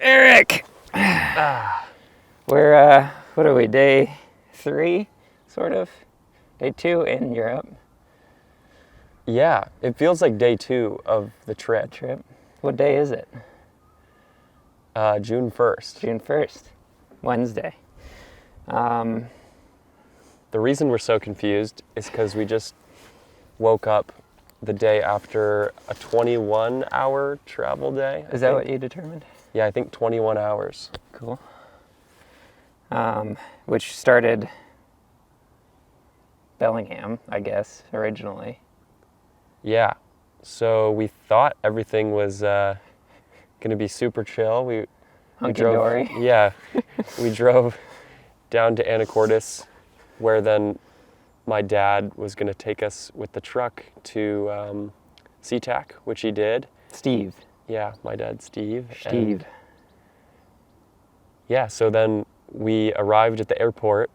Eric! We're, what are we, day 3, sort of? Day 2 in Europe. Yeah, it feels like day 2 of the trip. What day is it? June 1st. June 1st, Wednesday. The reason we're so confused is because we just woke up the day after a 21-hour travel day. Is that what you determined? Yeah, I think 21 hours. Cool. Which started Bellingham, I guess, originally. Yeah, so we thought everything was going to be super chill. We Hunky-dory. Yeah, we drove down to Anacortes, where then my dad was going to take us with the truck to SeaTac, which he did. Steve. Yeah, my dad, Steve. Steve. Yeah, so then we arrived at the airport,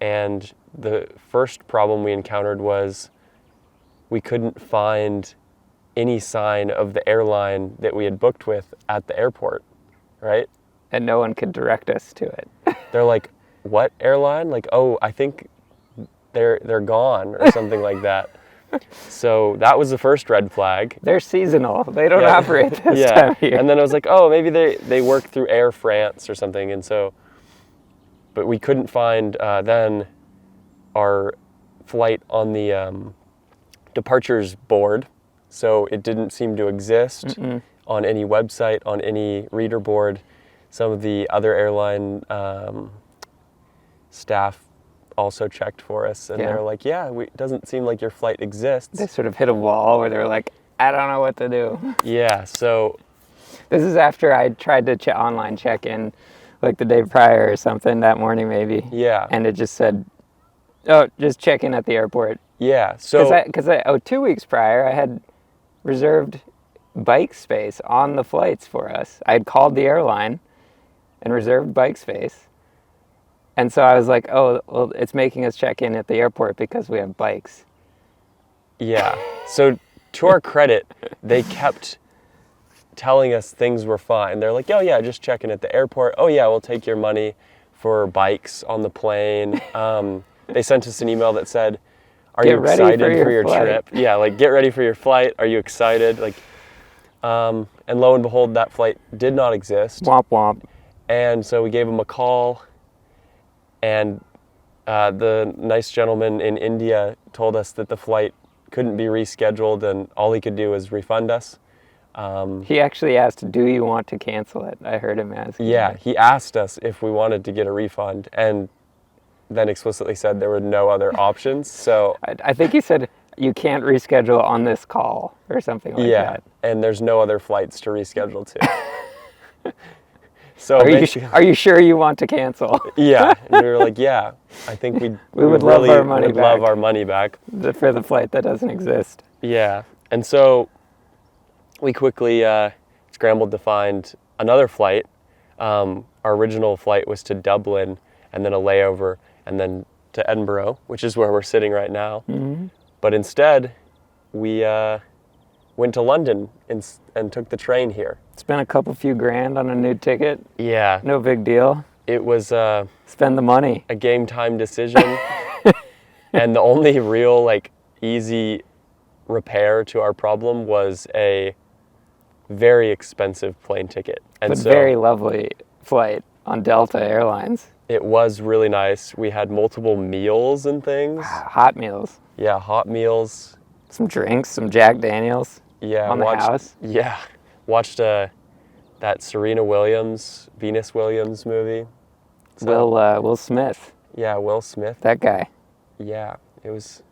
and the first problem we encountered was we couldn't find any sign of the airline that we had booked with at the airport, right? And no one could direct us to it. They're like, what airline? Like, oh, I think they're gone or something like that. So that was the first red flag. They're seasonal. They don't operate this time of year. And then I was like, oh, maybe they work through Air France or something. And so, but we couldn't find then our flight on the departures board. So it didn't seem to exist on any website, on any reader board. Some of the other airline staff also checked for us, and they're like, it doesn't seem like your flight exists. They sort of hit a wall where they're like, I don't know what to do. Yeah, so... This is after I tried to online check in, like the day prior or something, that morning maybe. Yeah. And it just said, oh, just check in at the airport. Yeah, so... Because 2 weeks prior, I had reserved bike space on the flights for us. I had called the airline and reserved bike space. And so I was like, oh, well, it's making us check in at the airport because we have bikes. Yeah. So to our credit, they kept telling us things were fine. They're like, oh, yeah, just check in at the airport. Oh, yeah, we'll take your money for bikes on the plane. They sent us an email that said, are you excited for your trip? Yeah, like, get ready for your flight. Are you excited? Like, and lo and behold, that flight did not exist. Womp womp. And so we gave them a call. And the nice gentleman in India told us that the flight couldn't be rescheduled and all he could do was refund us. He actually asked, do you want to cancel it? I heard him ask. Yeah, he asked us if we wanted to get a refund and then explicitly said there were no other options. So I think he said, you can't reschedule on this call or something like that. Yeah, and there's no other flights to reschedule to. So are you sure you want to cancel? Yeah, and we were like, yeah, I think we would love really our money back. love our money back for the flight that doesn't exist. Yeah, and so we quickly scrambled to find another flight. Our original flight was to Dublin, and then a layover, and then to Edinburgh, which is where we're sitting right now. Mm-hmm. But instead, we went to London and took the train here. Spent a few grand on a new ticket. Yeah. No big deal. It was spend the money. A game time decision. And the only real easy repair to our problem was a very expensive plane ticket. And but very lovely flight on Delta Airlines. It was really nice. We had multiple meals and things. Hot meals. Yeah, hot meals. Some drinks, some Jack Daniels. Yeah, on the house. Yeah, watched that Serena Williams, Venus Williams movie. So, Will Smith. Yeah, Will Smith. That guy. Yeah, it was,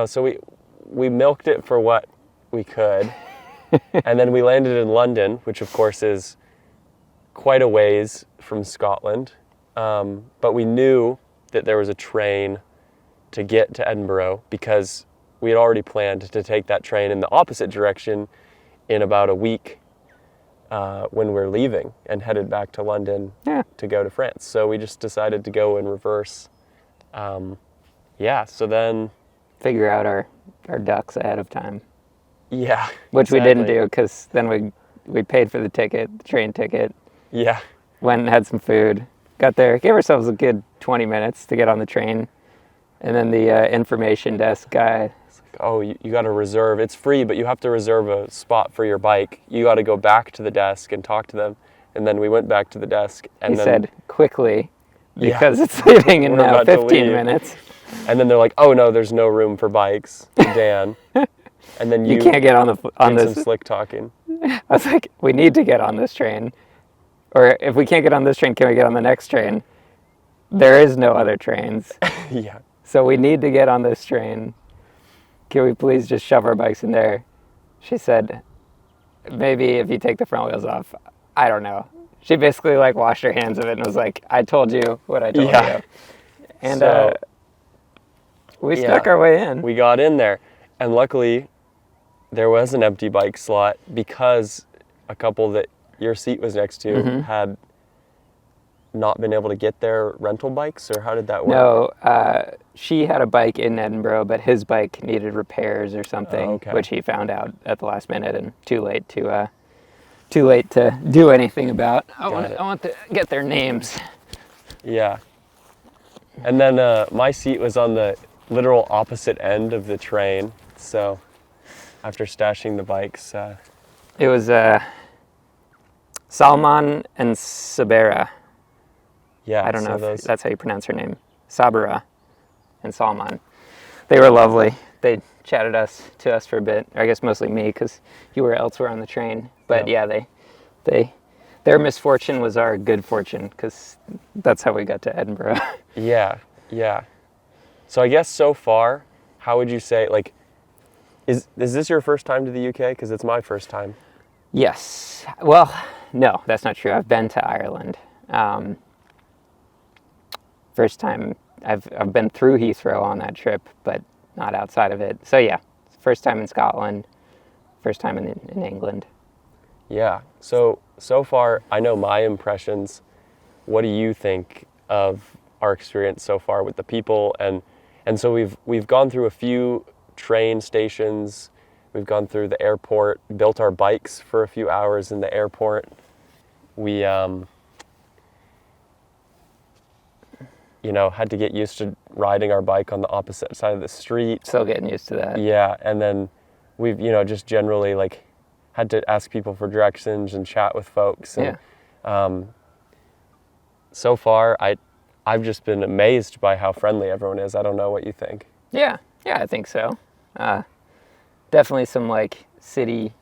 so we milked it for what we could, and then we landed in London, which of course is quite a ways from Scotland, but we knew that there was a train to get to Edinburgh because we had already planned to take that train in the opposite direction in about a week when we're leaving and headed back to London to go to France. So we just decided to go in reverse. So then... Figure out our ducks ahead of time. Yeah, Which we didn't do because then we paid for the ticket, the train ticket, Yeah. Went and had some food. Got there, gave ourselves a good 20 minutes to get on the train. And then the information desk guy, Oh, you got to reserve. It's free, but you have to reserve a spot for your bike. You got to go back to the desk and talk to them. And then we went back to the desk. And he then, said, quickly, Yeah. because it's leaving in We're now about to 15 leave. minutes. And then they're like, oh no, there's no room for bikes, Dan. And then You can't get on did this. some slick talking. I was like, we need to get on this train. Or if we can't get on this train, can we get on the next train? There is no other trains. Yeah. So we need to get on this train. Can we please just shove our bikes in there? She said, maybe if you take the front wheels off. I don't know. She basically like washed her hands of it and was like, I told you what I told Yeah. you. And So, we yeah. stuck our way in. We got in there, and luckily there was an empty bike slot because a couple that your seat was next to Mm-hmm. had not been able to get their rental bikes, or how did that work? No, she had a bike in Edinburgh, but his bike needed repairs or something, Oh, okay. which he found out at the last minute and too late to do anything about. I want to get their names. Yeah. And then my seat was on the literal opposite end of the train, so after stashing the bikes, It was Salman and Sabera. yeah. I don't know so if that's how you pronounce her name. Sabera and Salman. They were lovely. They chatted to us for a bit. Or I guess mostly me because you were elsewhere on the train. But Yep. yeah, their misfortune was our good fortune because that's how we got to Edinburgh. Yeah, yeah. So I guess so far, how would you say, like, is this your first time to the UK? Because it's my first time. Yes. Well, no, that's not true. I've been to Ireland. First time I've been through Heathrow on that trip, but not outside of it. So yeah, first time in Scotland, first time in England. Yeah. So far, I know my impressions. What do you think of our experience so far with the people? And so we've gone through a few train stations. We've gone through the airport, built our bikes for a few hours in the airport. We had to get used to riding our bike on the opposite side of the street. Still getting used to that. Yeah, and then we've just generally like had to ask people for directions and chat with folks. And, Yeah. So far, I've just been amazed by how friendly everyone is. I don't know what you think. Yeah, I think so. Definitely some like city,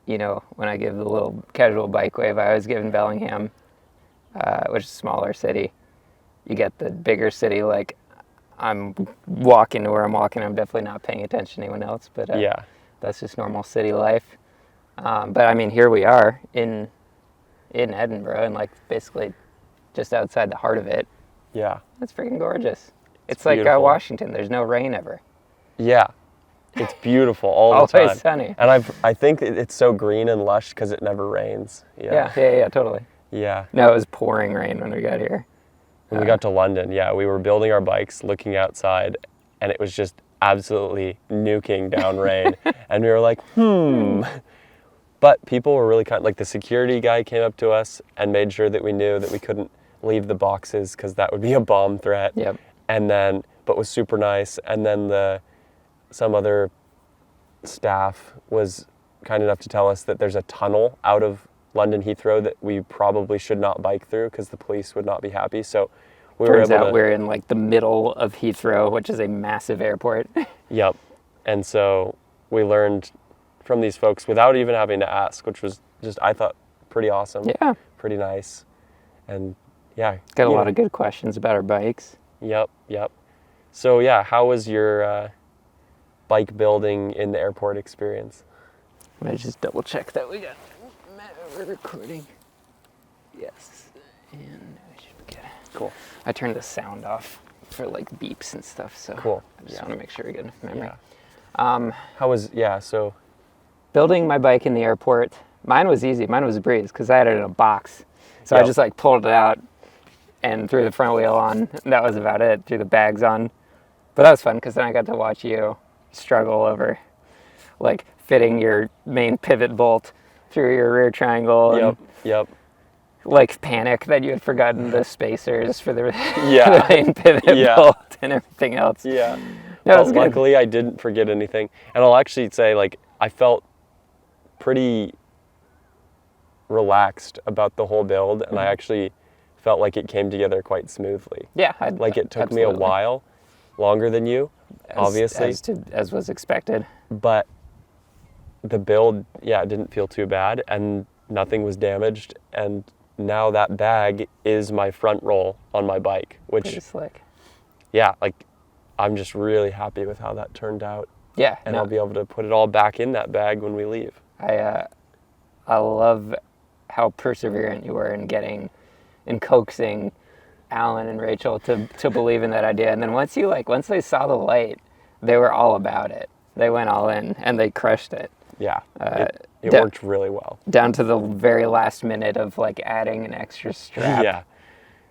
when I give the little casual bike wave, I always give in Bellingham, which is a smaller city. You get the bigger city, like I'm walking to where I'm walking, I'm definitely not paying attention to anyone else, but Yeah. that's just normal city life. But I mean, here we are in Edinburgh and like basically just outside the heart of it. Yeah. It's freaking gorgeous. It's like beautiful. Washington. There's no rain ever. Yeah. It's beautiful all the time. Always sunny. And I think it's so green and lush because it never rains. Yeah, totally. Yeah. No, it was pouring rain when we got here. When we got to London, yeah, we were building our bikes, looking outside, and it was just absolutely nuking down rain. And we were like, But people were really kind. Like the security guy came up to us and made sure that we knew that we couldn't leave the boxes because that would be a bomb threat. Yep. And then, but was super nice. And then some other staff was kind enough to tell us that there's a tunnel out of London Heathrow that we probably should not bike through because the police would not be happy. So we were Turns able out to. we're in like the middle of Heathrow, which is a massive airport. Yep. And so we learned from these folks without even having to ask, which was just, I thought, pretty awesome. Yeah. Pretty nice. And yeah. Got a lot of good questions about our bikes. Yep. So yeah, how was your bike building in the airport experience? Let me just double check that we're recording. Yes. And I should be good. Cool. I turned the sound off for like beeps and stuff, so Cool. I just want to make sure we get enough memory. Yeah. How was, so. Building my bike in the airport, mine was easy. Mine was a breeze because I had it in a box. So I Yep. just like pulled it out and threw the front wheel on. And that was about it. Threw the bags on. But that was fun because then I got to watch you struggle over like fitting your main pivot bolt through your rear triangle. And Yep. like panic that you had forgotten the spacers for the, Yeah. the main pivot Yeah. bolt and everything else. Yeah. No, it But was good. luckily I didn't forget anything. And I'll actually say, like, I felt pretty relaxed about the whole build, and I actually felt like it came together quite smoothly. Yeah, Like, it took me a absolutely. while, longer than you, obviously. as was expected. But the build, yeah, didn't feel too bad, and nothing was damaged. And now that bag is my front roll on my bike, Pretty which, slick. yeah, like, I'm just really happy with how that turned out. Yeah, And no, I'll be able to put it all back in that bag when we leave. I love how perseverant you were in coaxing Alan and Rachel to believe in that idea. And then once they saw the light, they were all about it. They went all in and they crushed it. Yeah, it da- worked really well. Down to the very last minute of like adding an extra strap Yeah,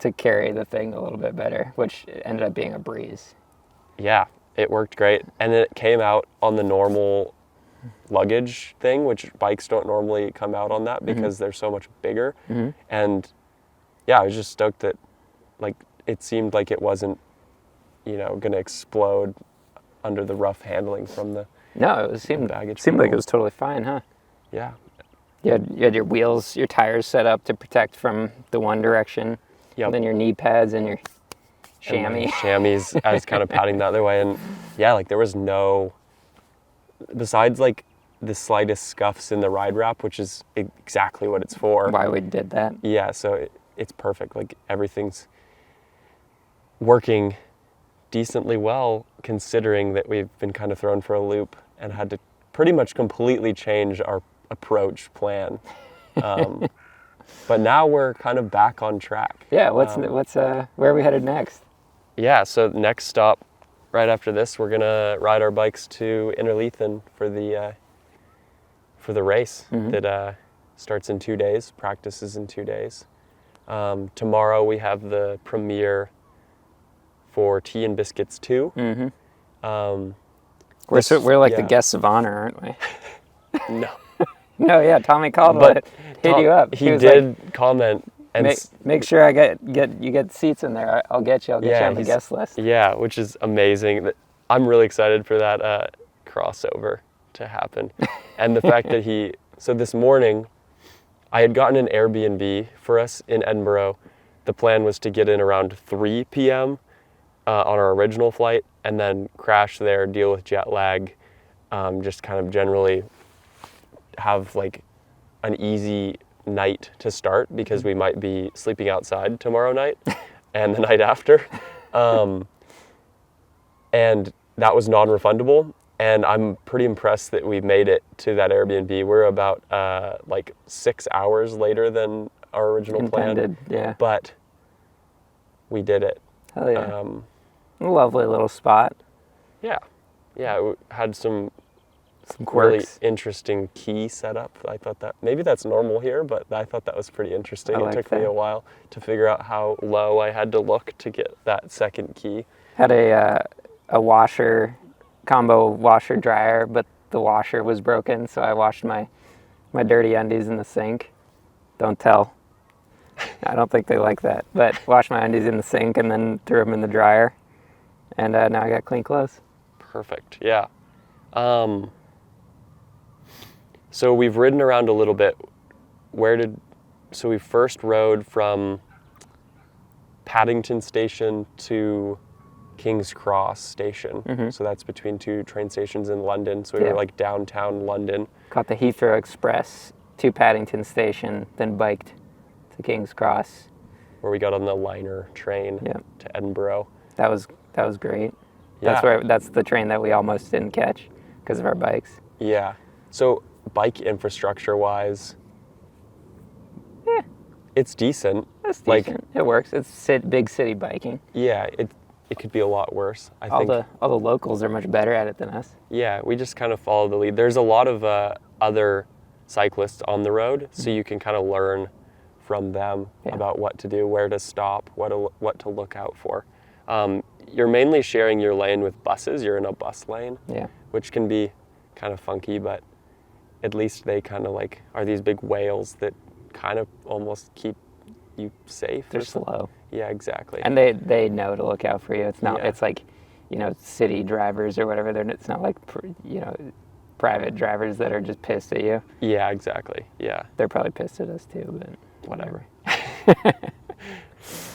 to carry the thing a little bit better, which ended up being a breeze. yeah, it worked great. And then it came out on the normal luggage thing, which bikes don't normally come out on that because they're so much bigger. And yeah, I was just stoked that, like, it seemed like it wasn't, going to explode under the rough handling from the No, it seemed baggage like it people. was totally fine, huh? Yeah. You had your wheels, your tires set up to protect from the one direction. Yep. And then your knee pads and your And my chamois. chamois, I was kind of padding the other way. And yeah, like, there was no, besides like the slightest scuffs in the ride wrap, which is exactly what it's for. Why we did that. Yeah, so it's perfect. Like, everything's working decently well, considering that we've been kind of thrown for a loop and had to pretty much completely change our approach plan. But now we're kind of back on track. Yeah, where are we headed next? Yeah, so next stop, right after this, we're gonna ride our bikes to Innerleithen for the race that starts in 2 days. Practice is in 2 days. Tomorrow we have the premiere for Tea and Biscuits 2. We're like the yeah. guests of honor, aren't we? No, No, yeah, Tommy called but hit you up. He was did comment and make sure I get seats in there. I'll get you on the guest list. Yeah, which is amazing. I'm really excited for that crossover to happen. And the fact that so this morning, I had gotten an Airbnb for us in Edinburgh. The plan was to get in around 3 p.m. On our original flight, and then crash there, deal with jet lag, just kind of generally have like an easy night to start, because we might be sleeping outside tomorrow night and the night after. And that was non-refundable. And I'm pretty impressed that we made it to that Airbnb. We're about like 6 hours later than our original plan. Yeah. But we did it. Hell yeah. A lovely little spot. Yeah. Yeah, we had some Quirks. really interesting key setup. I thought that maybe that's normal here, but I thought that was pretty interesting. I It took me that. a while to figure out how low I had to look to get that second key. Had a combo washer dryer, but the washer was broken, so I washed my dirty undies in the sink. Don't tell. I don't think they like that, but washed my undies in the sink and then threw them in the dryer, and now I got clean clothes. Perfect. Yeah. So we've ridden around a little bit. So we first rode from Paddington Station to King's Cross Station. So that's between 2 train stations in London. So we were like downtown London. Caught the Heathrow Express to Paddington Station, then biked to King's Cross. Where we got on the liner train to Edinburgh. That was great. Yeah. That's the train that we almost didn't catch because of our bikes. Yeah. So bike infrastructure wise, it's decent. It's decent. It works. It's big city biking. Yeah, it could be a lot worse. I think All the locals are much better at it than us. Yeah, we just kind of follow the lead. There's a lot of other cyclists on the road, so you can kind of learn from them about what to do, where to stop, what to look out for. You're mainly sharing your lane with buses. You're in a bus lane, which can be kind of funky, but at least they kind of like are these big whales that kind of almost keep you safe. They're slow. Yeah, exactly. And they know to look out for you. It's not. Yeah. It's like, city drivers or whatever. It's not like private drivers that are just pissed at you. Yeah, exactly. Yeah. They're probably pissed at us too, but Whatever.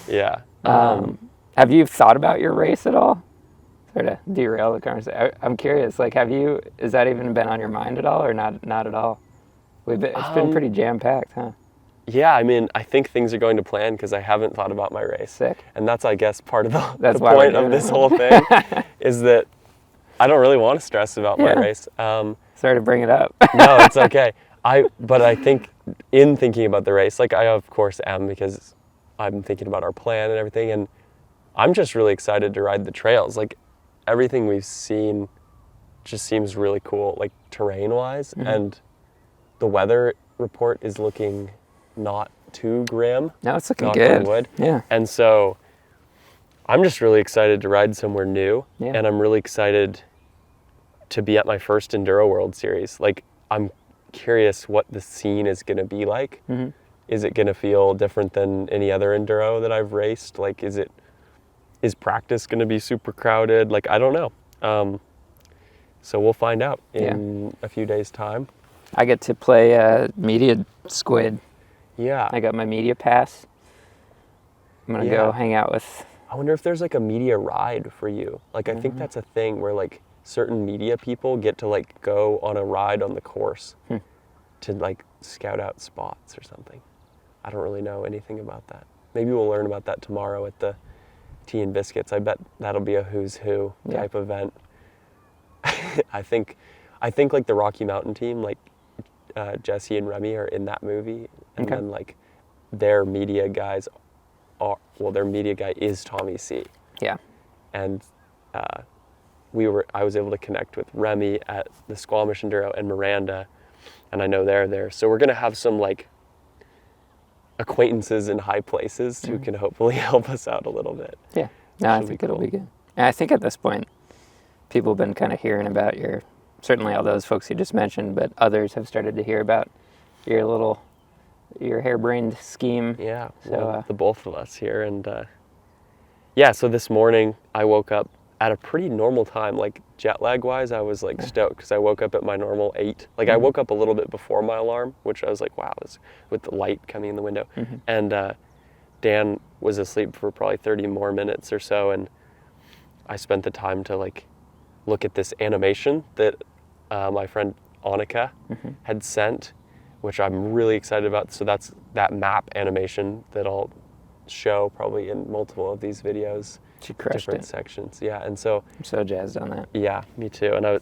Yeah. Have you thought about your race at all? Sort of derail the conversation. I'm curious. Like, has that even been on your mind at all, or not? Not at all. It's been pretty jam packed, huh? Yeah, I mean, I think things are going to plan because I haven't thought about my race. Sick. And that's, I guess, part of the why point of this whole thing is that I don't really want to stress about my race. Sorry to bring it up. No, it's okay. But I think in thinking about the race, like I of course am, because I'm thinking about our plan and everything, and I'm just really excited to ride the trails. Like everything we've seen just seems really cool, like terrain-wise, and the weather report is looking not too grim. No, it's looking knock good. on wood. Yeah. And so I'm just really excited to ride somewhere new, and I'm really excited to be at my first Enduro World Series. Like, I'm curious what the scene is going to be like. Is it going to feel different than any other Enduro that I've raced? Like, is practice going to be super crowded? Like, I don't know. So we'll find out in a few days' time. I get to play Media Squid. Yeah. I got my media pass. I'm going to go hang out with... I wonder if there's like a media ride for you. Like, I think that's a thing where like certain media people get to like go on a ride on the course to like scout out spots or something. I don't really know anything about that. Maybe we'll learn about that tomorrow at the Tea and Biscuits. I bet that'll be a who's who type event. I think like the Rocky Mountain team, like Jesse and Remy are in that movie, and then like their media guys their media guy is Tommy C. Yeah. And I was able to connect with Remy at the Squamish Enduro and Miranda, and I know they're there. So we're gonna have some like acquaintances in high places who can hopefully help us out a little bit. Yeah. No, I think it'll be good. And I think at this point, people have been kind of hearing about certainly all those folks you just mentioned, but others have started to hear about your harebrained scheme. Yeah, so the both of us here. And so this morning I woke up at a pretty normal time, like jet lag wise. I was like stoked because I woke up at my normal 8. Like I woke up a little bit before my alarm, which I was like, wow, this with the light coming in the window. And Dan was asleep for probably 30 more minutes or so, and I spent the time to like look at this animation that my friend Annika had sent, which I'm really excited about. So that's that map animation that I'll show probably in multiple of these videos. She crushed different it. sections. Yeah, and so I'm so jazzed on that. Yeah, me too. And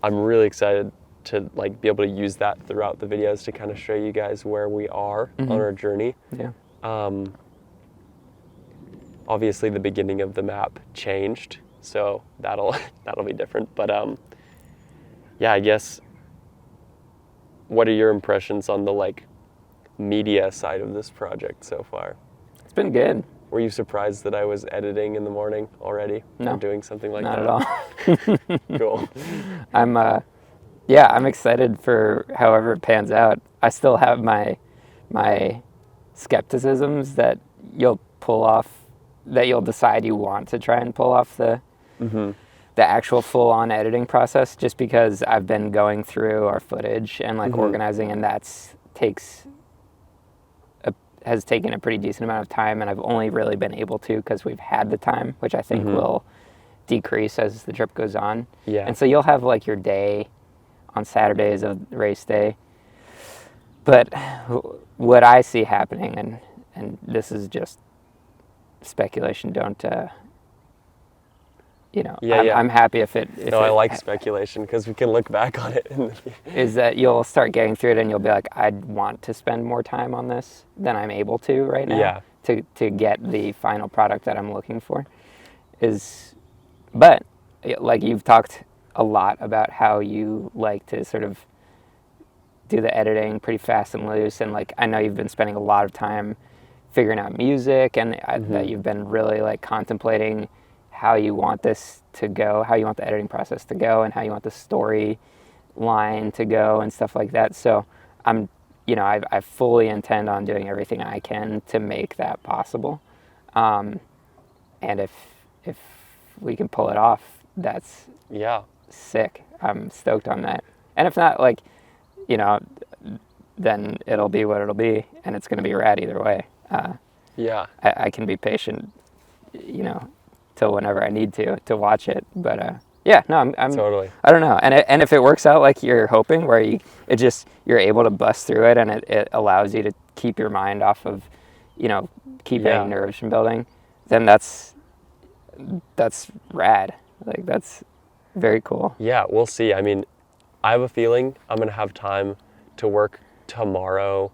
I'm really excited to like be able to use that throughout the videos to kind of show you guys where we are on our journey. Yeah. Obviously the beginning of the map changed, so that'll be different. But I guess, what are your impressions on the like media side of this project so far? It's been good. Were you surprised that I was editing in the morning already? No. Or doing something like Not that? at all. Cool. I'm excited for however it pans out. I still have my skepticisms that you'll decide you want to try and pull off the actual full-on editing process, just because I've been going through our footage and like organizing, and has taken a pretty decent amount of time, and I've only really been able to because we've had the time, which I think will decrease as the trip goes on. Yeah. And so you'll have like your day on Saturdays of race day. But what I see happening, and this is just speculation, I'm happy if I like speculation because we can look back on it. Is that you'll start getting through it and you'll be like, I'd want to spend more time on this than I'm able to right now to get the final product that I'm looking for. But like you've talked a lot about how you like to sort of do the editing pretty fast and loose, and like I know you've been spending a lot of time figuring out music, and that you've been really like contemplating how you want this to go, how you want the editing process to go, and how you want the story line to go and stuff like that. So I'm you know, I fully intend on doing everything I can to make that possible. And if we can pull it off, that's Yeah. sick. I'm stoked on that. And if not, like, you know, then it'll be what it'll be, and it's going to be rad either way. Yeah. I can be patient, you know, till whenever I need to watch it. But yeah, no, I'm Totally. I don't know. And if it works out like you're hoping, where you're able to bust through it, and it allows you to keep your mind off of, you know, keeping Yeah. nerves from building, then that's rad. Like, that's very cool. Yeah, we'll see. I mean, I have a feeling I'm going to have time to work tomorrow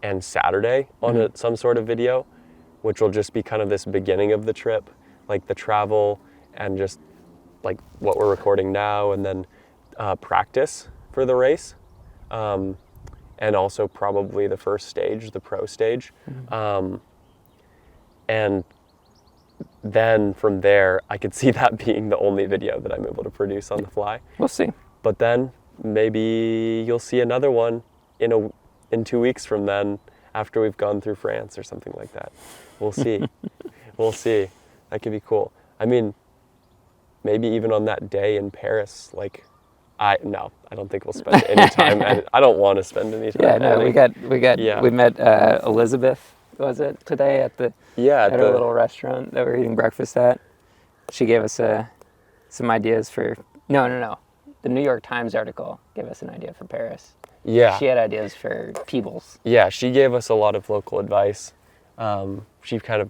and Saturday on some sort of video, which will just be kind of this beginning of the trip, like the travel and just like what we're recording now, and then practice for the race. And also probably the first stage, the pro stage. And then from there, I could see that being the only video that I'm able to produce on the fly. We'll see. But then maybe you'll see another one in 2 weeks from then, after we've gone through France or something like that. We'll see. We'll see. That could be cool. I mean, maybe even on that day in Paris, like, I don't think we'll spend any time. I don't want to spend any time. Yeah, no, Yeah. we met Elizabeth, was it, today at the Yeah, at her little restaurant that we were eating breakfast at. She gave us some ideas for no. The New York Times article gave us an idea for Paris. Yeah. She had ideas for Peebles. Yeah, she gave us a lot of local advice. She kind of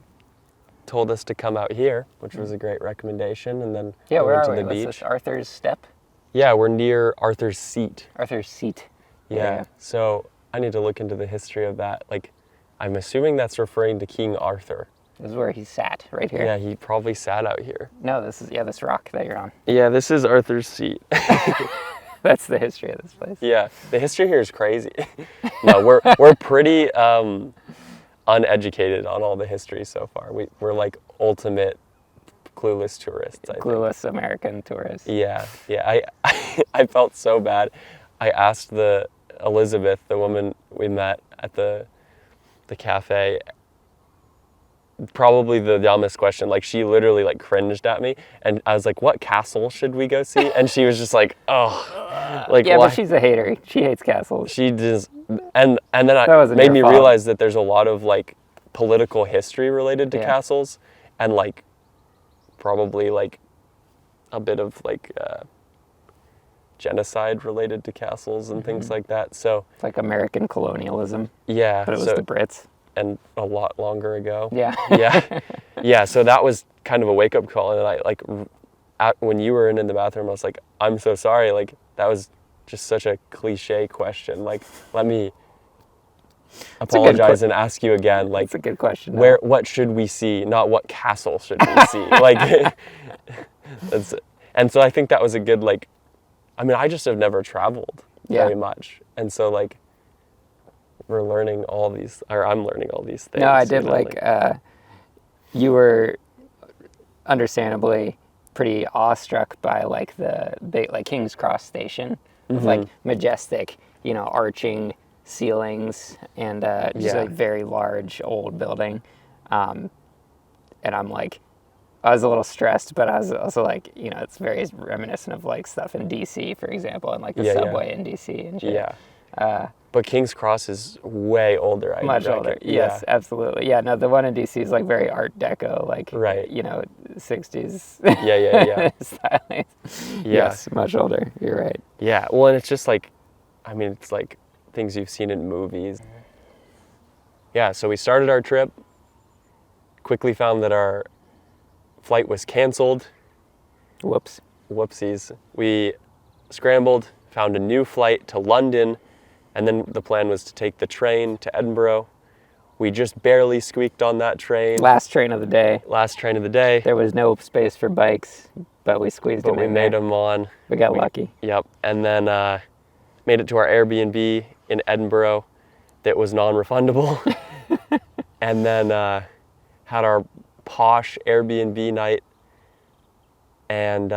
told us to come out here, which was a great recommendation, and then Yeah, we where went are to we? the What's beach. this, Arthur's Step? Yeah, we're near Arthur's Seat. Arthur's Seat. Yeah. So I need to look into the history of that. Like, I'm assuming that's referring to King Arthur. This is where he sat, right here. Yeah, he probably sat out here. No, this rock that you're on. Yeah, this is Arthur's Seat. That's the history of this place. Yeah, the history here is crazy. No, we're pretty uneducated on all the history so far. We're like ultimate clueless tourists, I think. Clueless American tourists. Yeah. I felt so bad. I asked the Elizabeth, the woman we met at the cafe, probably the dumbest question. Like, she literally like cringed at me, and I was like, "What castle should we go see?" And she was just like, "Oh, like Yeah, why?" but she's a hater. She hates castles. She just and then That it wasn't made your me fault. realize that there's a lot of like political history related to Yeah. castles, and like probably like a bit of like genocide related to castles and things like that. So It's like American colonialism, yeah, but it was so the Brits. and a lot longer ago. Yeah. Yeah. So that was kind of a wake up call, and I like when you were in the bathroom, I was like, I'm so sorry. Like, that was just such a cliche question. Like, let me apologize and ask you again. Like, That's a good question. what should we see? Not what castle should we see? Like, and so I think that was a good, like, I mean, I just have never traveled very much, and so like I'm learning all these things. No, I did you know, like you were understandably pretty awestruck by like the like King's Cross station with like majestic, you know, arching ceilings and just a very large old building. And I'm like, I was a little stressed, but I was also like, you know, it's very reminiscent of like stuff in DC, for example, and like the subway in DC and shit. Yeah. But King's Cross is way older. Much older. Yes, absolutely. Yeah, no, the one in DC is like very Art Deco, like, right. you know, 60s. Yeah. Stylings. Yeah. Yes, much older. You're right. Yeah. Well, and it's just like, I mean, it's like things you've seen in movies. Yeah. So we started our trip, quickly found that our flight was canceled. Whoops. Whoopsies. We scrambled, found a new flight to London, and then the plan was to take the train to Edinburgh. We just barely squeaked on that train. Last train of the day. Last train of the day. There was no space for bikes, but we squeezed them in. But we made them on. We got lucky. Yep. And then made it to our Airbnb in Edinburgh that was non-refundable. And then had our posh Airbnb night. And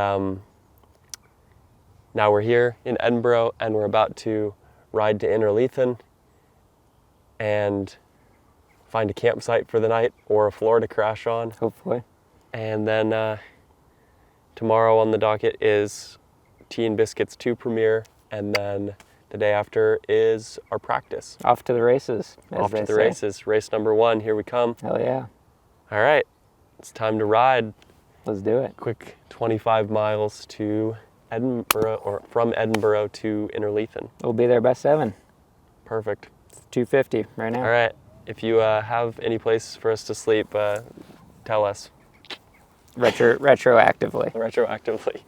now we're here in Edinburgh, and we're about to ride to Innerleithen and find a campsite for the night or a floor to crash on. Hopefully. And then tomorrow on the docket is Tea and Biscuits 2 premiere, and then the day after is our practice. Off to the races. Off to the races. Race number 1, here we come. Hell yeah. All right, it's time to ride. Let's do it. Quick 25 miles to Edinburgh, or from Edinburgh to Innerleithen. We'll be there by 7. Perfect. It's 2:50 right now. All right, if you have any place for us to sleep, tell us. Retroactively. Retroactively.